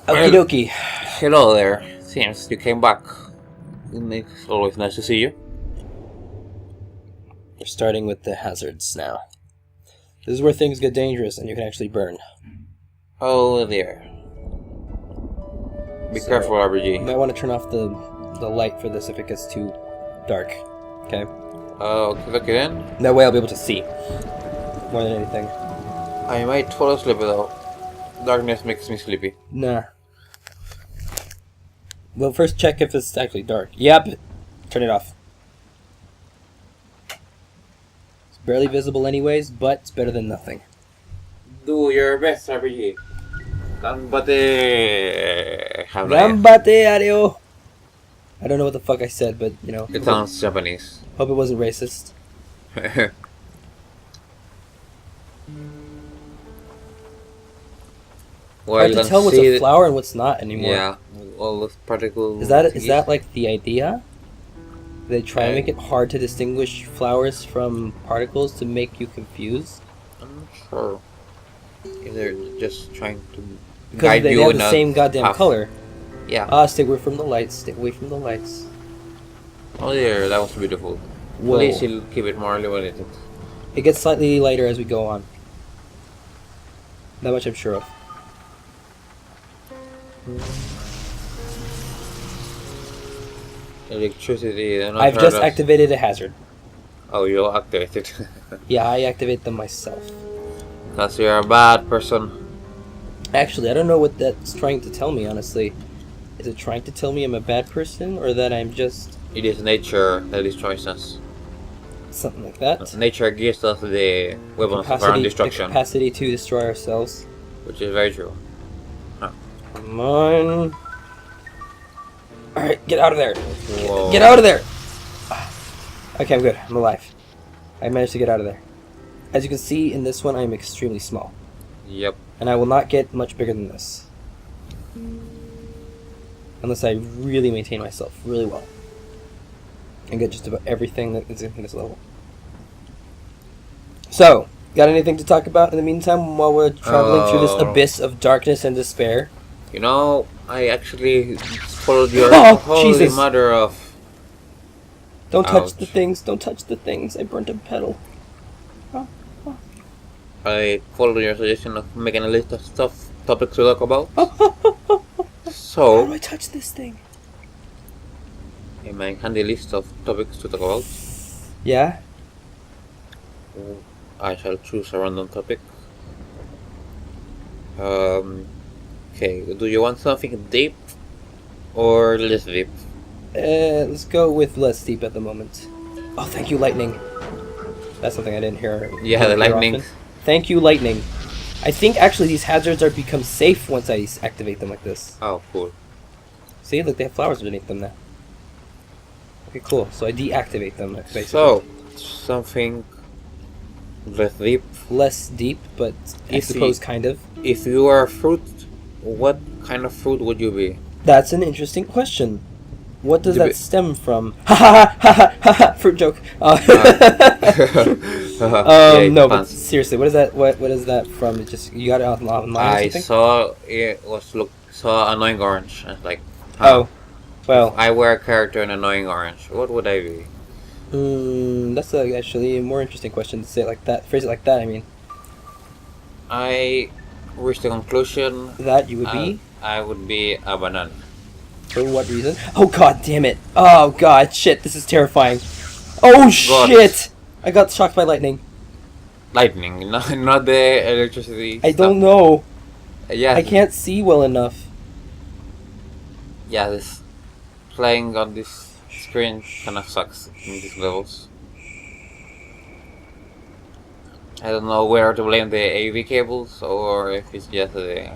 Okie dokie. Hello there. Seems you came back. It's always nice to see you. We're starting with the hazards now. This is where things get dangerous and you can actually burn. Oh dear. Be careful, You RBG. might want to turn off the light for this if it gets too dark. Okay? Okay then. That way I'll be able to see. More than anything. I might fall asleep though. Darkness makes me sleepy. Nah. Well, first check if it's actually dark. Yep. Turn it off. It's barely visible anyways, but it's better than nothing. Do your best, RBG. Gambate. Gambate, Ario! I don't know what the fuck I said, but, you know. It sounds Japanese. Hope it wasn't racist. Hard to tell what's a flower and what's not anymore. Yeah, all those particles. Is that like the idea? They try and make it hard to distinguish flowers from particles to make you confused? I'm not sure. They're just trying to because guide they you have in the a same goddamn path. color. Yeah. Stay away from the lights. Stay away from the lights. Oh dear, that was beautiful. Whoa. Please keep it more illuminated. It gets slightly lighter as we go on. That much I'm sure of. Electricity. I've just activated a hazard. Oh, you activated. Yeah, I activate them myself. Because you're a bad person. Actually, I don't know what that's trying to tell me, honestly. Is it trying to tell me I'm a bad person, or that I'm just... It is nature that destroys us. something like that? Nature gives us the weapons of our own The destruction. capacity to destroy ourselves. Which is very true. Come on. Alright, get out of there. Whoa. Get out of there! Okay, I'm good. I'm alive. I managed to get out of there. As you can see, in this one, I'm extremely small. Yep. And I will not get much bigger than this. Unless I really maintain myself really well. And get just about everything that is in this level. So, got anything to talk about in the meantime while we're traveling through this abyss of darkness and despair? You know, I actually followed your holy Jesus. mother of... Don't touch Ouch. the things, don't touch the things. I burnt a pedal. I followed your suggestion of making a list of topics to talk about. How So, do I touch this thing? in my handy list of topics to talk about, Yeah? I shall choose a random topic. Okay, do you want something deep or less deep? Let's go with less deep at the moment. Oh, thank you, lightning. That's something I didn't hear. Yeah, the lightning. Often. Thank you, lightning. I think actually these hazards are become safe once I activate them like this. Oh, cool. See, look, they have flowers underneath them now. Okay, cool. So I deactivate them, basically. So, something less deep. Less deep, but I suppose kind of. If you are a fruit, what kind of fruit would you be? That's an interesting question. What does To that be- stem from? Ha ha ha ha ha ha! Fruit joke. Yeah, No, but pants. seriously, what is that? What is that from? It just you got it online or I something? saw saw annoying orange. I was like, Oh, well, I wear a character in annoying orange. What would I be? that's actually a more interesting question to say it like that. Phrase it like that. I mean, I reached the conclusion that you would be. I would be a banana. For what reason? Oh god damn it! Oh god, shit! This is terrifying. Oh shit! I got shocked by lightning. Lightning, not the electricity. I don't know. Yeah, I can't see well enough. Yeah, this playing on this screen kind of sucks in these levels. I don't know where to blame the AV cables or if it's just the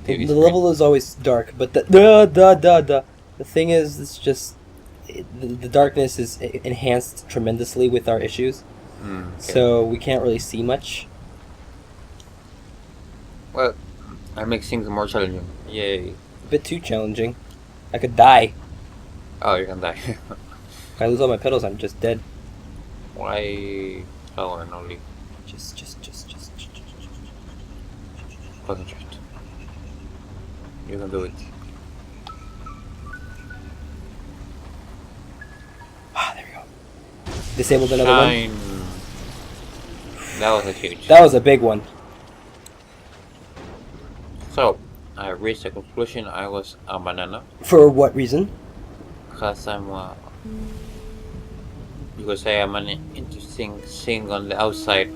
TV The screen. level is always dark, but the thing is, it's just the darkness is enhanced tremendously with our issues, Okay. so we can't really see much. Well, I make things more challenging. Yay! A bit too challenging. I could die. Oh, you can die. If I lose all my pedals, I'm just dead. Why flower and only Just. concentrate? You can do it. Ah, there we go. Disabled another one. Shine. That was a huge. That was a big one. So, I reached the conclusion I was a banana. For what reason? Because you could say I'm an interesting thing on the outside.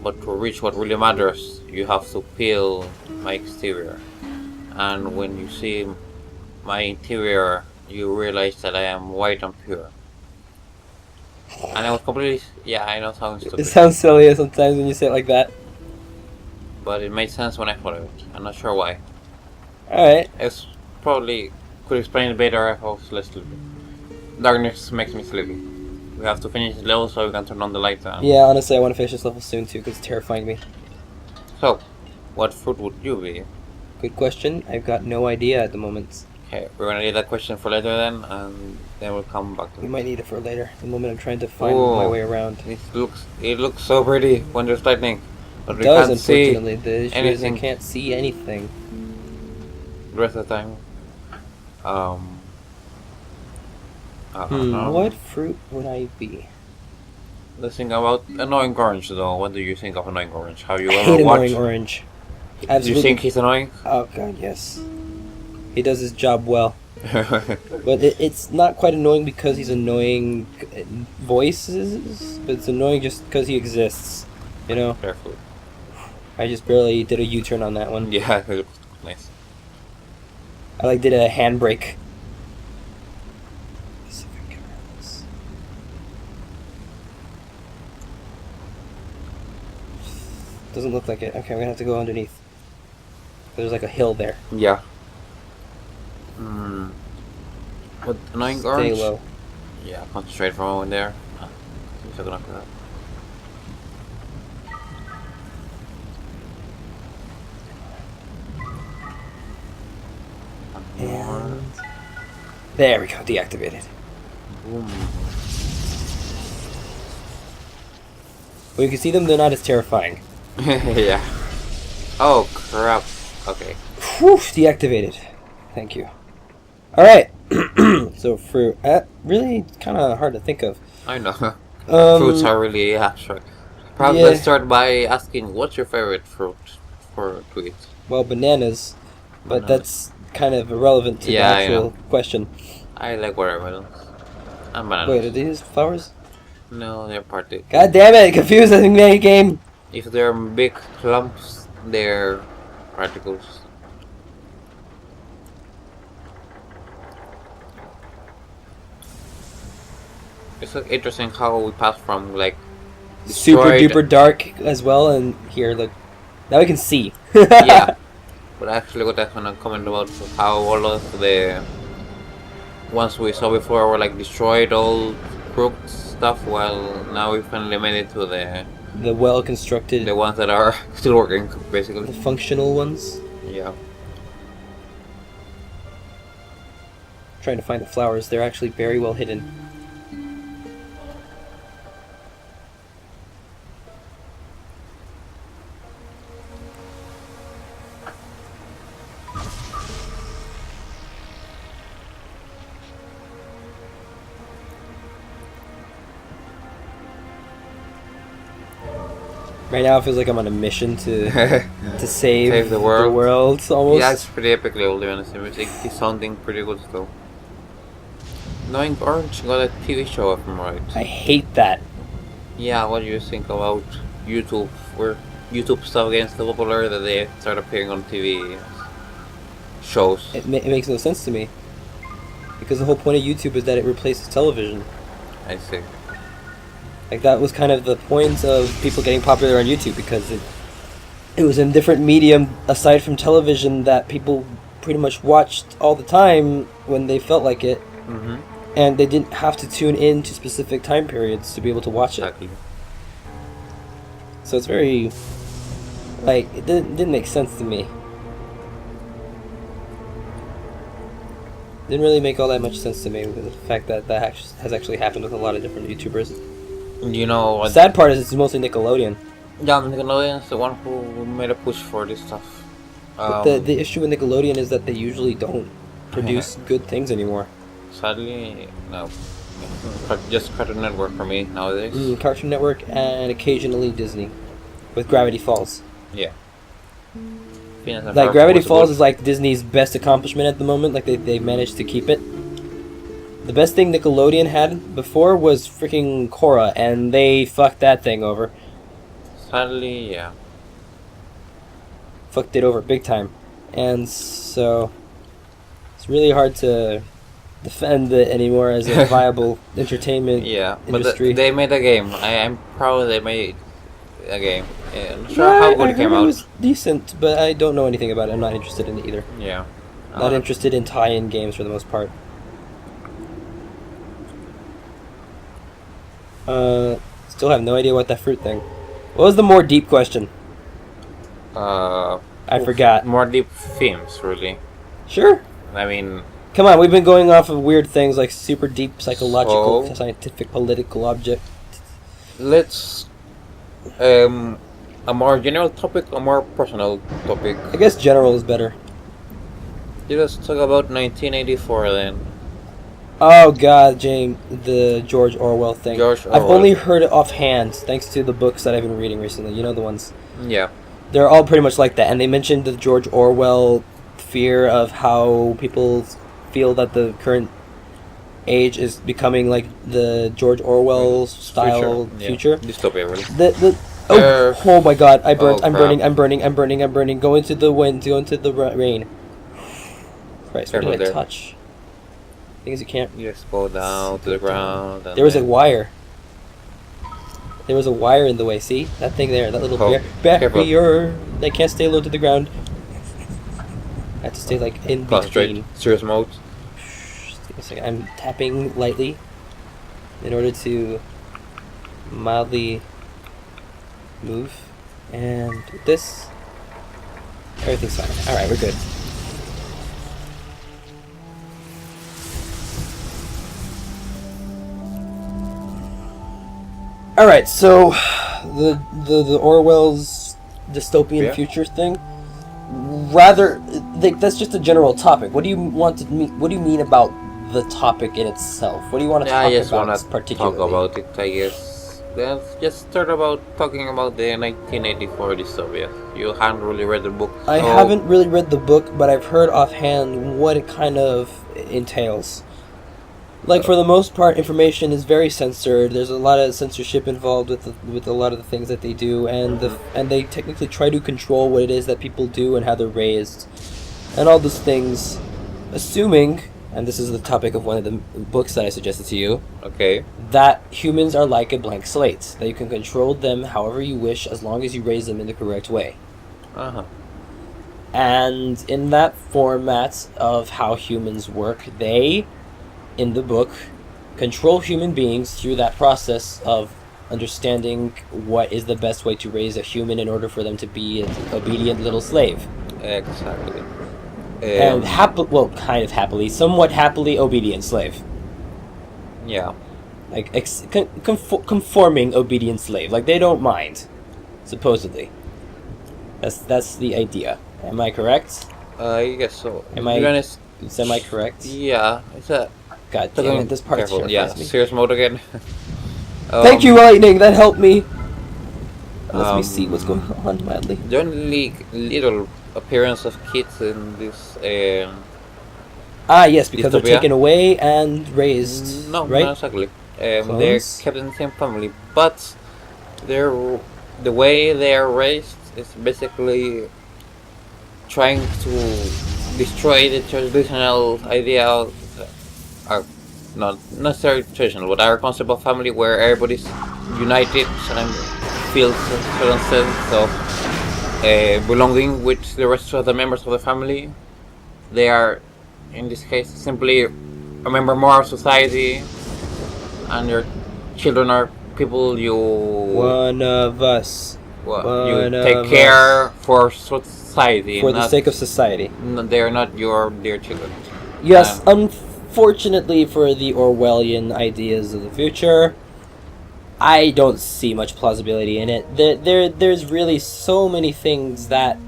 But to reach what really matters, you have to peel my exterior. And when you see my interior, you realize that I am white and pure. And I was completely... Yeah, I know it sounds It stupid. sounds silly sometimes when you say it like that. But it made sense when I thought of it. I'm not sure why. Alright. It's probably... Could explain it better if I was less sleepy. Darkness makes me sleepy. We have to finish the level so we can turn on the lights. Yeah, honestly, I want to finish this level soon too because it's terrifying me. So, what fruit would you be? Good question. I've got no idea at the moment. Okay, we're gonna leave that question for later then, and then we'll come back to We it. might need it for later. The moment I'm trying to find Oh. my way around. It looks so pretty when there's lightning, but It we does, can't see unfortunately. The issue is I anything can't see anything. the rest of the time. I don't know. What fruit would I be? Let's think about annoying orange though. What do you think of annoying orange? Have you I ever hate watched? annoying orange. Do you Absolutely. think he's annoying? Oh god, yes. He does his job well. But it's not quite annoying because he's annoying voices, but it's annoying just because he exists. You know? Careful. I just barely did a U-turn on that one. Yeah, it looks nice. I like did a handbrake. See if I can get around this. Doesn't look like it. Okay, we're gonna have to go underneath. There's like a hill there. Yeah. What annoying Stay orange? low. Yeah, concentrate for a moment there. Things are gonna come up. And there we go, deactivated. Boom. When you can see them, they're not as terrifying. Yeah. Oh crap. Okay. Whew, deactivated. Thank you. Alright. So fruit. Really kind of hard to think of. I know. Fruits are really abstract. Perhaps yeah. let's start by asking what's your favorite fruit for tweet? Well, bananas. But Bananas. that's kind of irrelevant to Yeah, the I know. actual question. I like watermelons. And bananas. Wait, are these flowers? No, they're party. God damn it! Confusing me game! If they're big clumps, they're particles. It's like interesting how we pass from like Super destroyed- duper dark as well, and here, look. Now we can see. Yeah, but actually, what I was gonna comment about how all of the ones we saw before were like destroyed, all crooked stuff. While now we finally made it to The well constructed, the ones that are still working, the basically. functional ones. Yeah. Trying to find the flowers, they're actually very well hidden. Right now it feels like I'm on a mission to save, Save the world. almost. Yeah, it's pretty epically old, to be honest. The music is sounding pretty good still. Knowing Orange got a TV show, if I'm right. I hate that. Yeah, what do you think about YouTube? Where YouTube stuff getting so popular that they start appearing on TV shows? It makes no sense to me. Because the whole point of YouTube is that it replaces television. I see. Like, that was kind of the point of people getting popular on YouTube, because it was a different medium aside from television that people pretty much watched all the time when they felt like it, Mm-hmm. and they didn't have to tune in to specific time periods to be able to watch it. Exactly. So it's very, like, it didn't make sense to me. Didn't really make all that much sense to me, with the fact that has actually happened with a lot of different YouTubers. You know what? Sad part is it's mostly Nickelodeon. Yeah, Nickelodeon's the one who made a push for this stuff. But the issue with Nickelodeon is that they usually don't produce good things anymore. Sadly, no. Just Cartoon Network for me nowadays. Cartoon Network and occasionally Disney, with Gravity Falls. Yeah. Like Gravity Falls is like Disney's best accomplishment at the moment. Like they managed to keep it. The best thing Nickelodeon had before was freaking Korra, and they fucked that thing over. Sadly, yeah. Fucked it over big time, and so it's really hard to defend it anymore as a viable entertainment industry. But they made a game. I'm proud they made a game. I'm not sure how good it came out. It was decent, but I don't know anything about it. I'm not interested in it either. Yeah. Not interested in tie-in games for the most part. Still have no idea what that fruit thing. What was the more deep question? I forgot. More deep themes, really. Sure. I mean, come on, we've been going off of weird things like super deep psychological, scientific, political object. Let's a more general topic, a more personal topic. I guess general is better. Let's talk about 1984 then. Oh god, Jane, the George Orwell thing. I've only heard it offhand, thanks to the books that I've been reading recently. You know the ones. Yeah. They're all pretty much like that, and they mentioned the George Orwell fear of how people feel that the current age is becoming like the George Orwell style future. Dystopia, really. Oh my god, I'm burning. Go into the wind, go into the rain. Christ, what did I touch? Things you can't. You just go down to the ground. There was a wire. There was a wire in the way. See that thing there? That little barrier. They can't stay low to the ground. I have to stay like in between. Serious mode. Just give me a second. I'm tapping lightly in order to mildly move. And with this, everything's fine. All right, we're good. All right, so the Orwell's dystopian future thing. Rather, that's just a general topic. What do you want to mean? What do you mean about the topic in itself? What do you want to talk about? I just want to talk about it. I guess let's just start about talking about the 1984 dystopia. You haven't really read the book. I haven't really read the book, but I've heard offhand what it kind of entails. Like, for the most part, information is very censored. There's a lot of censorship involved with a lot of the things that they do, and they technically try to control what it is that people do and how they're raised, and all those things. Assuming, and this is the topic of one of the books that I suggested to you. Okay. That humans are like a blank slate. That you can control them however you wish, as long as you raise them in the correct way. And in that format of how humans work, they, in the book, control human beings through that process of understanding what is the best way to raise a human in order for them to be an obedient little slave. Exactly. And somewhat happily obedient slave. Yeah. Like conforming obedient slave. Like, they don't mind, supposedly. That's the idea. Am I correct? I guess so. Am I semi-correct? Yeah. It's a... God damn it, this part terrifies me. Serious mode again. Thank you, Lightning, that helped me. Let me see what's going on mildly. The only little appearance of kids in this... yes, because they're taken away and raised, no, right? not exactly. They're kept in the same family, but the way they are raised is basically trying to destroy the traditional idea of not necessarily traditional, but our concept of family, where everybody's united and feels a certain sense of belonging with the rest of the members of the family. They are, in this case, simply a member more of society, and your children are people you... One of us. You take care for society. For the sake of society. They are not your dear children. Yes, unfortunately for the Orwellian ideas of the future, I don't see much plausibility in it. There's really so many things that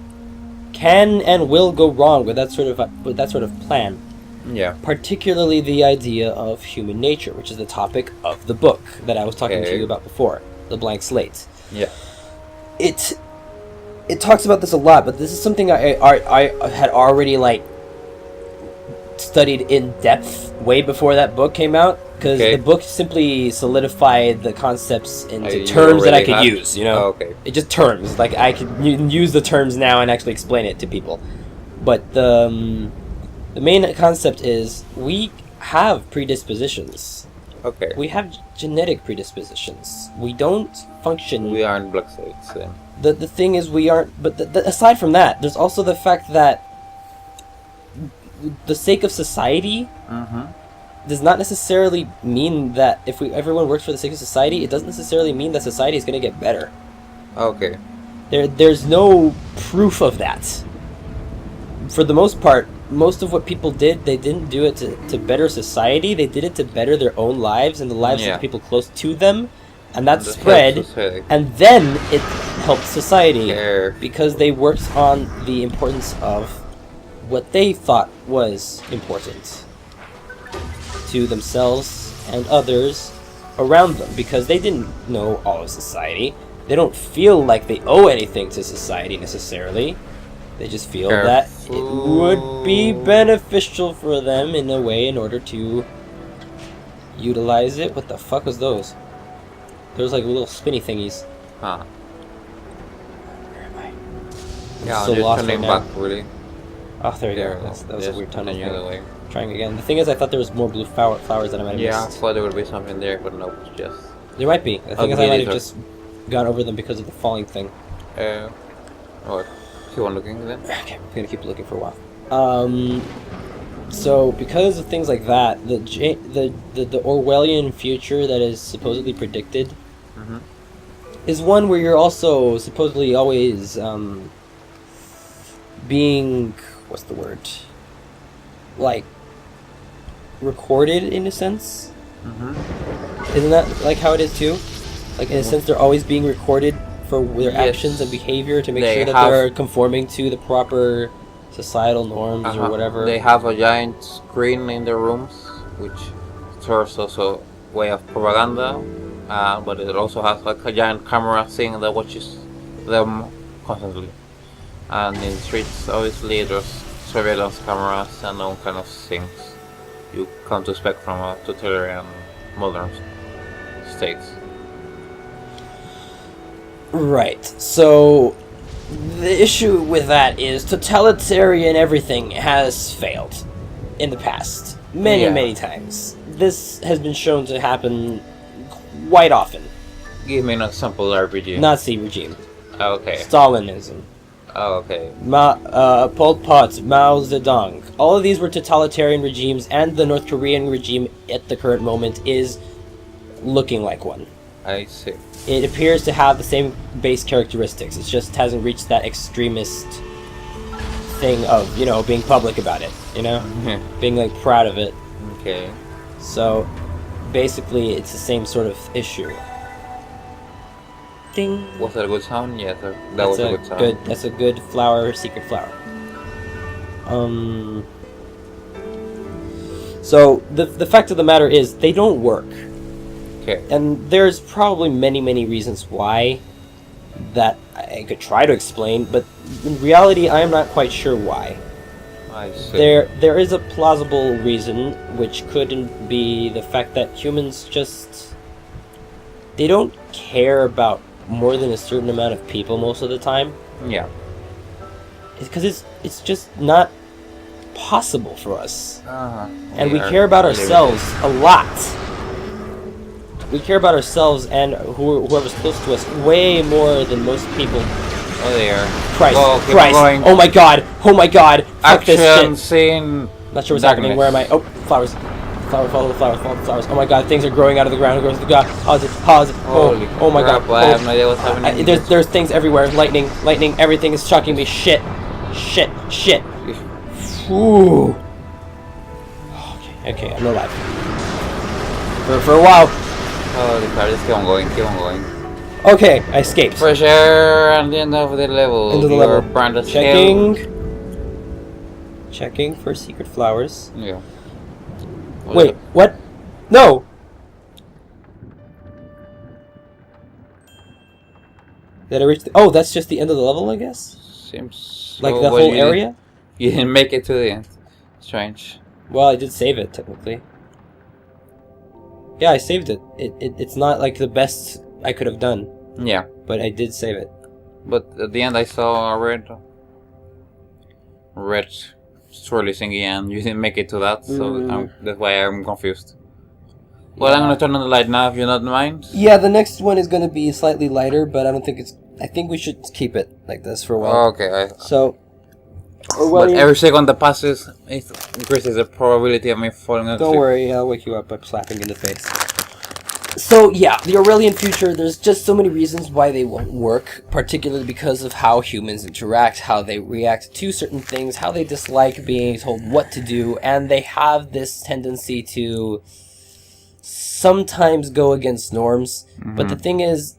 can and will go wrong with that sort of plan. Yeah. Particularly the idea of human nature, which is the topic of the book that I was talking to you about before, The Blank Slate. Yeah. It talks about this a lot, but this is something I had already like studied in depth way before that book came out, because the book simply solidified the concepts into terms that I could use, you know? Oh, okay. It just terms, like I could use the terms now and actually explain it to people. But the main concept is we have predispositions. Okay. We have genetic predispositions. We don't function... We aren't black slates then. The thing is we aren't... But aside from that, there's also the fact that the sake of society does not necessarily mean that if everyone works for the sake of society, it doesn't necessarily mean that society is going to get better. Okay. There's no proof of that. For the most part, most of what people did, they didn't do it to better society. They did it to better their own lives and the lives of the people close to them. And that spread, and then it helped society because they worked on the importance of what they thought was important to themselves and others around them, because they didn't know all of society. They don't feel like they owe anything to society necessarily. They just feel that it would be beneficial for them in a way in order to utilize it. What the fuck was those? Those like little spinny thingies. Huh. Where am I? Yeah, so just lost turning right now. back, really. Oh, there you There, go. That was a weird tunnel the other thing. way. Trying again. The thing is, I thought there was more blue flowers that I might have Yeah, I missed. thought there would be something there, but no, it's just... There might be. The thing is, I might have just gone over them because of the falling thing. What? Keep on looking then? Okay, I'm gonna keep looking for a while. So because of things like that, the Orwellian future that is supposedly predicted is one where you're also supposedly always being, what's the word? Like recorded in a sense. Isn't that like how it is too? Like in a sense, they're always being recorded for their actions and behavior to make sure that they're conforming to the proper societal norms or whatever. They have a giant screen in their rooms, which serves also a way of propaganda, but it also has like a giant camera thing that watches them constantly. And in the streets, obviously, there's surveillance cameras and all kind of things you come to expect from a totalitarian modern state. Right. So the issue with that is totalitarian everything has failed in the past. Many times. This has been shown to happen quite often. Give me an example, RPG. Nazi regime. Okay. Stalinism. Okay. Pol Pot, Mao Zedong. All of these were totalitarian regimes, and the North Korean regime at the current moment is looking like one. I see. It appears to have the same base characteristics. It just hasn't reached that extremist thing of, you know, being public about it, you know? Being, like, proud of it. Okay. So, basically, it's the same sort of issue. Ding! Was that a good sound? Yes, that was a good sound. That's a good flower, secret flower. So, the fact of the matter is, they don't work. Okay. And there's probably many reasons why that I could try to explain, but in reality, I am not quite sure why. I see. There is a plausible reason, which could be the fact that humans just... they don't care about more than a certain amount of people most of the time. Yeah. Because it's just not possible for us. And we are care about ourselves a lot. We care about ourselves and whoever's close to us way more than most people. Oh, there. Christ. Well, Christ. Oh my god. Oh my god. Fuck this Action shit. scene. Not sure what's happening. Where am I? Oh, flowers. Follow the flowers. Follow the flowers. Oh my god. Things are growing out of the ground. How's it? Oh my god. I have no idea what's happening. There's things everywhere. Lightning. Everything is shocking me. Shit. Ooh. Okay. I'm alive. For a while. Holy crap, just keep on going. Okay, I escaped. Fresh air and the end of the level. Into the Your level. brand is Checking. Checking for secret flowers. Yeah. Wait, what? No! Did I reach oh, that's just the end of the level, I guess? Seems so, Like the but whole area? You didn't make it to the end. Strange. Well, I did save it, technically. Yeah, I saved it. It's not like the best I could have done, Yeah. but I did save it. But at the end I saw a red swirly thingy and you didn't make it to that, so that's why I'm confused. Well, I'm gonna turn on the light now if you don't mind. Yeah, the next one is gonna be slightly lighter, but I don't think it's... I think we should keep it like this for a while. Okay, So... But every second that passes, it increases the probability of me falling asleep. Don't worry, I'll wake you up by slapping you in the face. So, yeah, the Aurelian future, there's just so many reasons why they won't work, particularly because of how humans interact, how they react to certain things, how they dislike being told what to do, and they have this tendency to sometimes go against norms. But the thing is,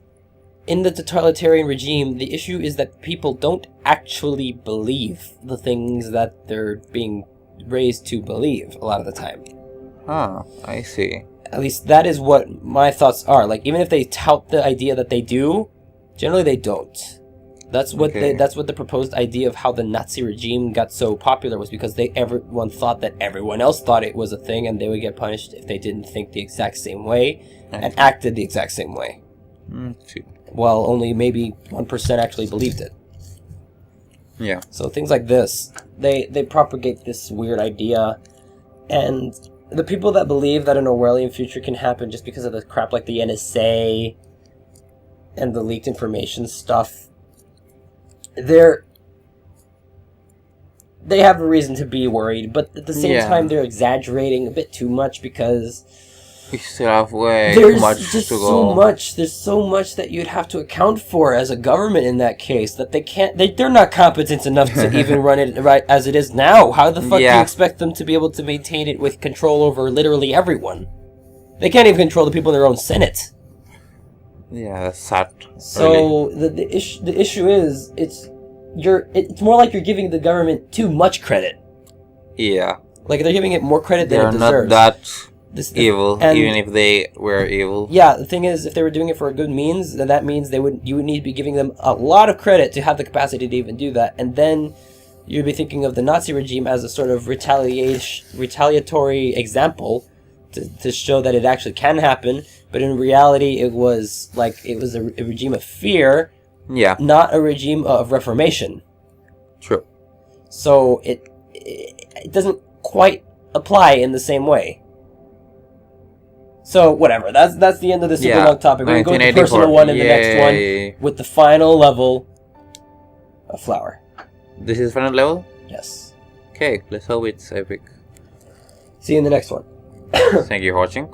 in the totalitarian regime, the issue is that people don't actually believe the things that they're being raised to believe a lot of the time. Ah, I see. At least that is what my thoughts are. Like, even if they tout the idea that they do, generally they don't. That's what that's what the proposed idea of how the Nazi regime got so popular was, because everyone thought that everyone else thought it was a thing, and they would get punished if they didn't think the exact same way and acted the exact same way. Well, only maybe 1% actually believed it. Yeah. So things like this, they propagate this weird idea, and the people that believe that an Orwellian future can happen just because of the crap like the NSA and the leaked information stuff, they have a reason to be worried, but at the same time they're exaggerating a bit too much, because we still have way too much to go. There's so much that you'd have to account for as a government in that case, that they're not competent enough to even run it right as it is now. How the fuck do you expect them to be able to maintain it with control over literally everyone? They can't even control the people in their own Senate. Yeah, that's sad. So the issue is it's more like you're giving the government too much credit. Yeah. Like they're giving it more credit than it deserves. They're not that evil, even if they were evil. Yeah, the thing is, if they were doing it for a good means, then that means you would need to be giving them a lot of credit to have the capacity to even do that. And then you'd be thinking of the Nazi regime as a sort of retaliatory example to show that it actually can happen. But in reality, it was a regime of fear, not a regime of reformation. True. So it doesn't quite apply in the same way. So, whatever. That's the end of the super long topic. We're going to go to the personal one in the next one with the final level of Flower. This is the final level? Yes. Okay, let's hope it's epic. See you in the next one. Thank you for watching.